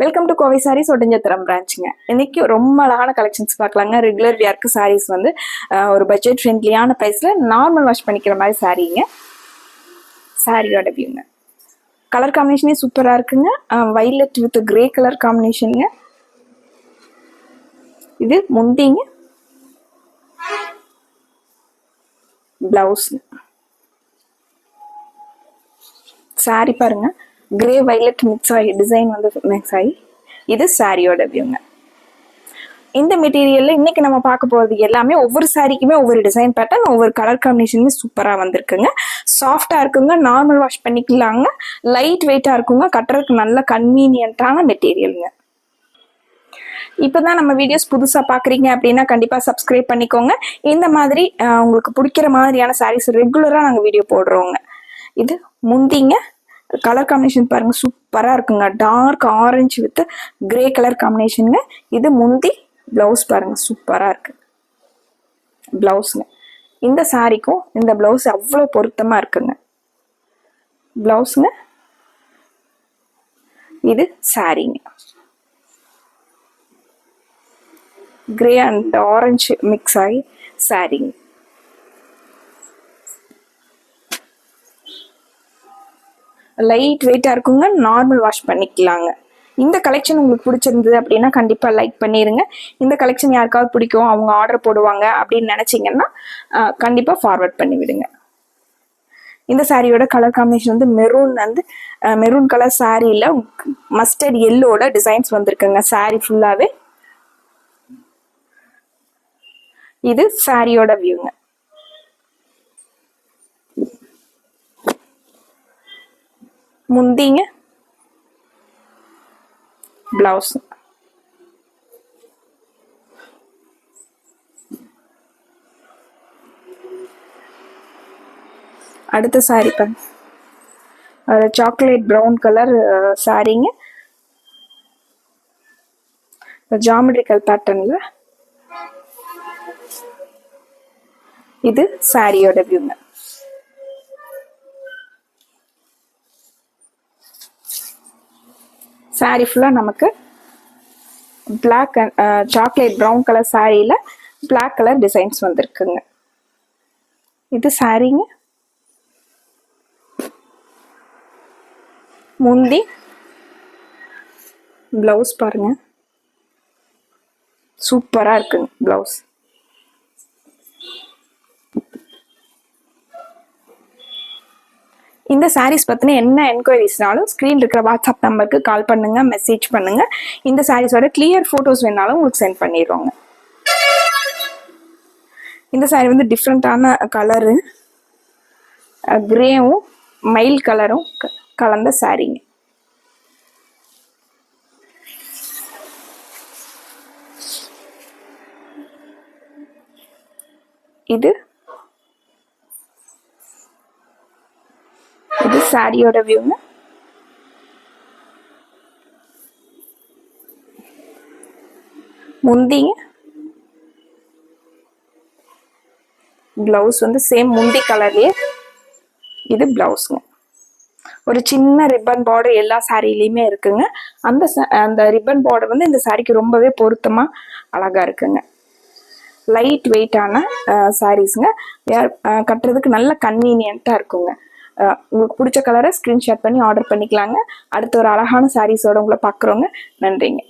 Welcome to Kovai sarees Oddanchatram பிரான்ச்சுங்க. இன்னைக்கு ரொம்ப அழகான கலெக்ஷன்ஸ் பார்க்கலாங்க. ரெகுலர் வியர்க்கு சாரீஸ் வந்து ஒரு பட்ஜெட் ஃப்ரெண்ட்லியான ப்ரைஸில் நார்மல் வாஷ் பண்ணிக்கிற மாதிரி சாரீங்க. சாரியோட வியூங்க, கலர் காம்பினேஷனே சூப்பராக இருக்குங்க. வைலட் வித் கிரே கலர் காம்பினேஷனுங்க. இது முந்திங்க, பிளவுஸ். சாரி பாருங்க, கிரே வைலட் மிக்ஸ் ஆகி டிசைன் வந்து மிக்ஸ் ஆகி இது சாரியோட வியூங்க. இந்த மெட்டீரியல்ல இன்னைக்கு நம்ம பார்க்க போறது எல்லாமே ஒவ்வொரு சாரிக்குமே ஒவ்வொரு டிசைன் பேட்டர்ன், ஒவ்வொரு கலர் காம்பினேஷனுமே சூப்பரா வந்திருக்குங்க. சாஃப்டா இருக்குங்க, நார்மல் வாஷ் பண்ணிக்கலாங்க, லைட் வெயிட்டா இருக்குங்க, கட்டுறதுக்கு நல்ல கன்வீனியன்ட்டான மெட்டீரியலுங்க. இப்போதான் நம்ம வீடியோஸ் புதுசாக பார்க்குறீங்க அப்படின்னா கண்டிப்பாக சப்ஸ்கிரைப் பண்ணிக்கோங்க. இந்த மாதிரி உங்களுக்கு பிடிக்கிற மாதிரியான சாரீஸ் ரெகுலராக நாங்கள் வீடியோ போடுறோங்க. இது முந்திங்க, கலர் காம்பினேஷன் பாருங்க சூப்பரா இருக்குங்க. Dark orange with grey colour காம்பினேஷனுங்க. இது முந்தி, பிளவுஸ் பாருங்க சூப்பரா இருக்கு. பிளவுஸ்ங்க, இந்த சாரிக்கும் இந்த பிளவுஸ் அவ்வளோ பொருத்தமா இருக்குங்க. பிளவுஸ்ங்க, இது சாரிங்க. கிரே அண்ட் ஆரஞ்சு மிக்ஸ் ஆகி சாரிங்க. லைட் வெயிட்டா இருக்குங்க, நார்மல் வாஷ் பண்ணிக்கலாங்க. இந்த கலெக்ஷன் உங்களுக்கு பிடிச்சிருந்தது அப்படின்னா கண்டிப்பா லைக் பண்ணிருங்க. இந்த கலெக்ஷன் யாருக்காவது பிடிக்கும், அவங்க ஆர்டர் போடுவாங்க அப்படின்னு நினைச்சீங்கன்னா கண்டிப்பா ஃபார்வர்ட் பண்ணி விடுங்க. இந்த சாரியோட கலர் காம்பினேஷன் வந்து மெரூன் கலர் சாரியில மஸ்டர்ட் எல்லோட டிசைன்ஸ் வந்திருக்குங்க. சாரி ஃபுல்லாவே இது சாரியோட வியூங்க. முந்திங்க, பிளவுஸ். அடுத்த சாரி சாக்லேட் ப்ரௌன் கலர் சாரிங்க. ஜாமெட்ரிக்கல் பேட்டர்ன்ல இது சாரியோட வியூங்க. சாரி ஃபுல்லா நமக்கு black and chocolate brown colour சாரியில பிளாக் கலர் டிசைன்ஸ் வந்திருக்குங்க. இது சாரிங்க. முந்தி, பிளவுஸ் பாருங்க சூப்பரா இருக்குங்க. பிளவுஸ் இந்த சாரீஸ் பத்தின என்ன என்கொயரிஸ்னாலும் ஸ்கிரீன் இருக்கிற வாட்ஸ்அப் நம்பருக்கு கால் பண்ணுங்க, மெசேஜ் பண்ணுங்க. இந்த சாரீஸோட கிளியர் போட்டோஸ் வேணாலும் உங்களுக்கு சென்ட் பண்ணிடுவோங்க. இந்த சாரி வந்து டிஃப்ரெண்டான கலரு, கிரேவும் மைல் கலரும் கலந்த சாரிங்க. இது சாரியோட வியூங்க. முந்திங்க, பிளவுஸ் வந்து சேம் முந்தி கலர்லயே இது பிளவுஸ்ங்க. ஒரு சின்ன ரிப்பன் பார்டர் எல்லா சாரிலையுமே இருக்குங்க. அந்த ரிப்பன் பார்டர் வந்து இந்த சாரிக்கு ரொம்பவே பொருத்தமா அழகா இருக்குங்க. லைட் வெயிட்டான சாரீஸ்ங்க, கட்டுறதுக்கு நல்ல கன்வீனியன்ட்டா இருக்குங்க. உங்களுக்கு பிடிச்ச கலரை ஸ்கிரீன்ஷாட் பண்ணி ஆர்டர் பண்ணிக்கலாங்க. அடுத்த ஒரு அழகான சாரீஸோட உங்களை பார்க்குறோங்க. நன்றிங்க.